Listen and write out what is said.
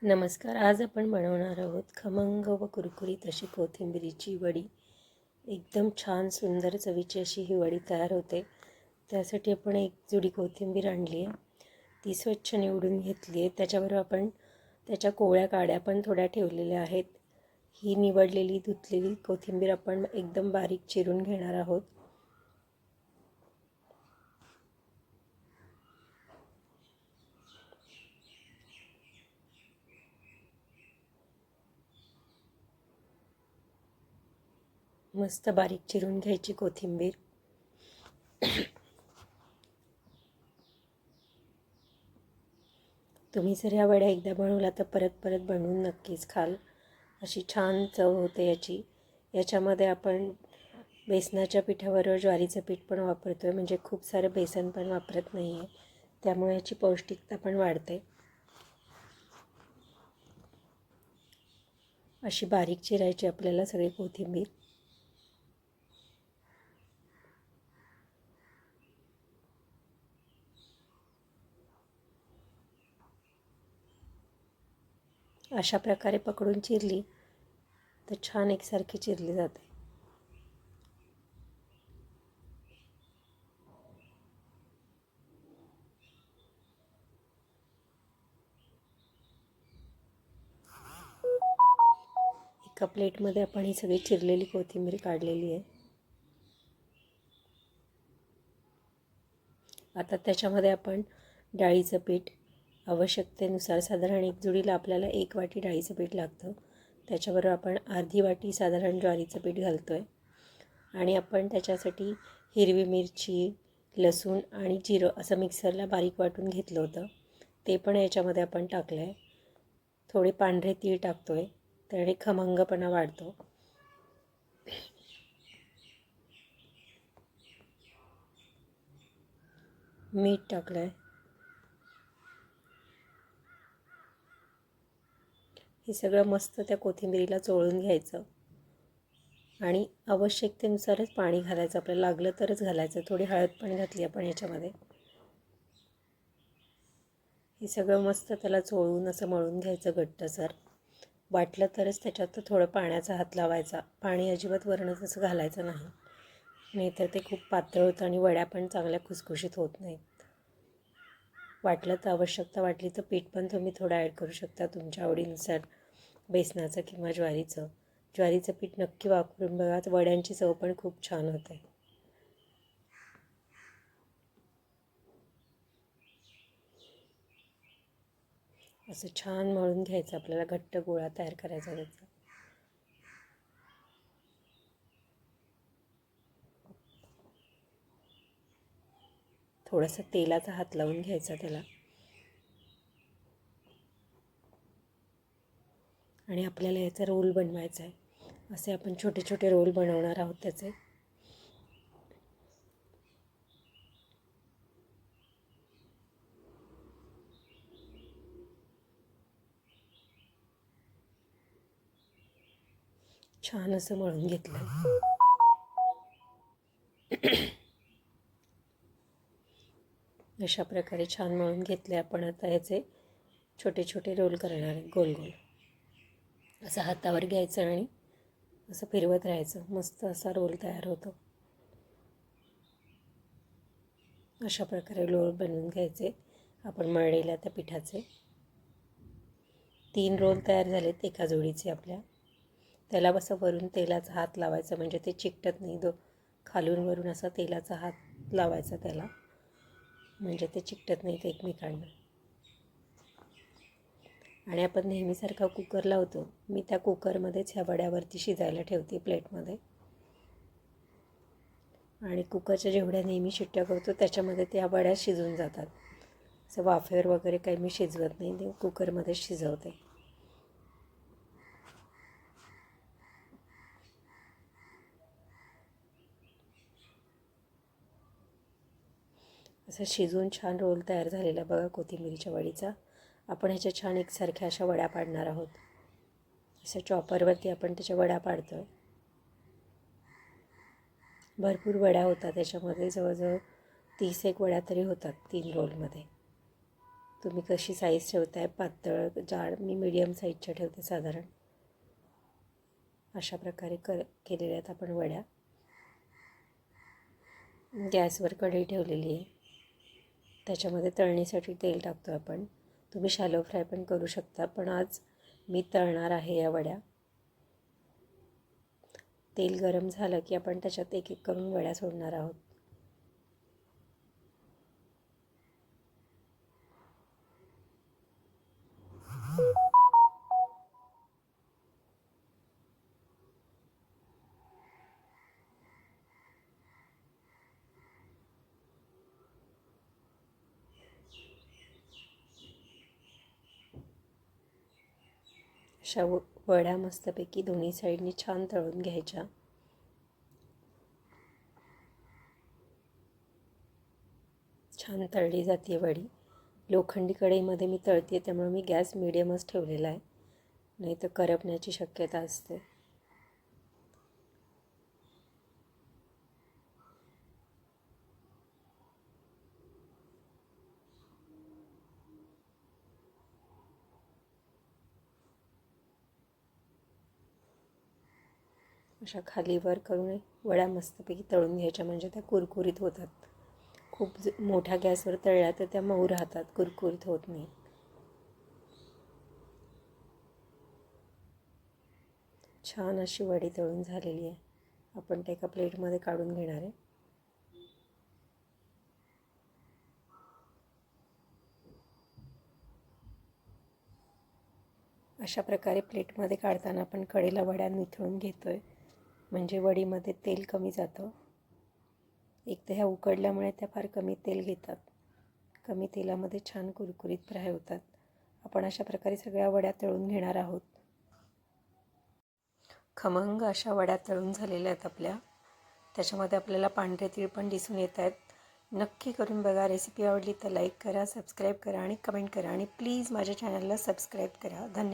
नमस्कार. आज आपण बनवणार आहोत खमंग व कुरकुरीत अशी कोथिंबिरीची वडी. एकदम छान सुंदर चवीची अशी ही वडी तयार होते. त्यासाठी आपण एक जुडी कोथिंबीर आणली आहे, ती स्वच्छ निवडून घेतली आहे. त्याच्याबरोबर आपण त्याच्या कोवळ्या काड्या पण थोड्या ठेवलेल्या आहेत. ही निवडलेली धुतलेली कोथिंबीर आपण एकदम बारीक चिरून घेणार आहोत. मस्त बारीक चिरून घ्यायची कोथिंबीर. तुम्ही जर या वड्या एकदा बनवला तर परत परत बनवून नक्कीच खाल. अशी छान चव होते याची. याच्यामध्ये आपण बेसनाच्या पिठाबरोबर ज्वारीचं पीठ पण वापरतो आहे, म्हणजे खूप सारं बेसन पण वापरत नाही आहे. त्यामुळे याची पौष्टिकता पण वाढते. अशी बारीक चिरायची आपल्याला सगळी कोथिंबीर. अशा प्रकारे पकडून चिरली तर छान एकसारखी चिरली जाते. एका प्लेटमध्ये आपण ही सगळी चिरलेली कोथिंबीर काढलेली आहे. आता त्याच्यामध्ये आपण डाळीचं पीठ आवश्यकतेनुसार, साधारण एक जुडीला आपल्याला 1 वाटी डाळीचं पीठ लागतं. त्याच्याबरोबर आपण अर्धी वाटी साधारण ज्वारीचं पीठ घालतो आहे. आणि आपण त्याच्यासाठी हिरवी मिरची, लसूण आणि जिरं असं मिक्सरला बारीक वाटून घेतलं होतं, ते पण याच्यामध्ये आपण टाकलं आहे. थोडे पांढरे तीळ टाकतो आहे, त्याने खमंगपणा वाढतो. मीठ टाकलं आहे. हे सगळं मस्त त्या कोथिंबीरीला चोळून घ्यायचं आणि आवश्यकतेनुसारच पाणी घालायचं. आपल्याला लागलं तरच घालायचं. थोडी हळद पण घातली आपण याच्यामध्ये. हे सगळं मस्त त्याला चोळून असं मळून घ्यायचं घट्टसर. वाटलं तरच त्याच्यात थोडं पाण्याचा हात लावायचा. पाणी अजिबात वरण तसं घालायचं नाही, नाहीतर ते खूप पातळ होतं आणि वड्या पण चांगल्या खुसखुशीत होत नाहीत. वाटलं तर आवश्यकता वाटली तर पीठ पण तुम्ही थोडं ॲड करू शकता तुमच्या आवडीनुसार, बेसनाचं किंवा ज्वारीचं. ज्वारीचं पीठ नक्की वापरून बघा, वड्यांची चव पण खूप छान होते. असं छान मळून घ्यायचं. आपल्याला घट्ट गोळा तयार करायचा त्याचा. थोडासा तेलाचा हात लावून घ्यायचा त्याला. आणि आपल्याला याचा रोल बनवायचा आहे. असे आपण छोटे छोटे रोल बनवणार आहोत त्याचे. छान असं मळून घेतलं. अशा प्रकारे छान मळून घेतले आपण. आता याचे छोटे छोटे रोल करणार आहे, गोल गोल. असं हातावर घ्यायचं आणि असं फिरवत राहायचं. मस्त असा रोल तयार होतो. अशा प्रकारे रोल बनवून घ्यायचे आपण मळलेल्या त्या पिठाचे. 3 रोल तयार झालेत एका जोडीचे आपल्या. त्याला असं वरून तेलाचा हात लावायचा, म्हणजे ते चिकटत नाही. खालून वरून असा तेलाचा हात लावायचा त्याला, म्हणजे ते चिकटत नाहीत एकमेकांना. आणि आपण नेहमीसारखा कुकर लावतो, मी त्या कुकरमध्येच ह्या वड्यावरती शिजायला ठेवते प्लेटमध्ये. आणि कुकरच्या जेवढ्या नेहमी शिट्ट्या करतो त्याच्यामध्ये त्या वड्या शिजून जातात. असं वाफेवर वगैरे काही मी शिजवत नाही, ते कुकरमध्ये शिजवते. असं शिजून छान रोल तयार झालेला बघा कोथिंबीरीच्या वडीचा. आपण ह्याच्या छान एकसारख्या अशा वड्या पाडणार आहोत. असं चॉपरवरती आपण त्याच्या वड्या पाडतो आहे. भरपूर वड्या होतात त्याच्यामध्ये, जवळजवळ 30 एक वड्या तरी होतात 3 रोलमध्ये. तुम्ही कशी साईज ठेवताय, पातळ जाड, मी मीडियम साईजच्या ठेवते साधारण. अशा प्रकारे केलेल्या आहेत आपण वड्या. गॅसवर कढई ठेवलेली आहे, त्याच्यामध्ये तळणीसाठी तेल टाकतो आपण. तुम्ही शॅलो फ्राय पण करू शकता, पण आज मी तळणार आहे या वड्या. तेल गरम झालं की आपण त्याच्यात एक एक करून वड्या सोडणार आहोत. अशा वड्या मस्तपैकी दोन्ही साईडनी छान तळून घ्यायच्या. छान तळली जाते वडी. लोखंडी कढईमध्ये मी तळते, त्यामुळे मी गॅस मिडियमच ठेवलेला आहे, नाही तर करपण्याची शक्यता असते. अशा खाली वर करून वड्या मस्तपैकी तळून घ्यायच्या, म्हणजे त्या कुरकुरीत होतात. खूप मोठ्या गॅसवर तळल्या तर त्या मऊ राहतात, कुरकुरीत होत नाही. छान अशी वडी तळून झालेली आहे. आपण ते एका प्लेटमध्ये काढून घेणार आहे. अशा प्रकारे प्लेटमध्ये काढताना आपण कढईला वड्या निथळून घेतो आहे, म्हणजे वडीमध्ये तेल कमी जातं. एक तर ह्या उकडल्यामुळे त्या फार कमी तेल घेतात. कमी तेलामध्ये छान कुरकुरीत फ्राय होतात. आपण अशा प्रकारे सगळ्या वड्या तळून घेणार आहोत. खमंग अशा वड्या तळून झालेल्या आहेत आपल्या. त्याच्यामध्ये आपल्याला पांढरे तीळ पण दिसून येत आहेत. नक्की करून बघा. रेसिपी आवडली तर लाईक करा, सबस्क्राईब करा आणि कमेंट करा, आणि प्लीज माझ्या चॅनलला सबस्क्राईब करा. धन्यवाद.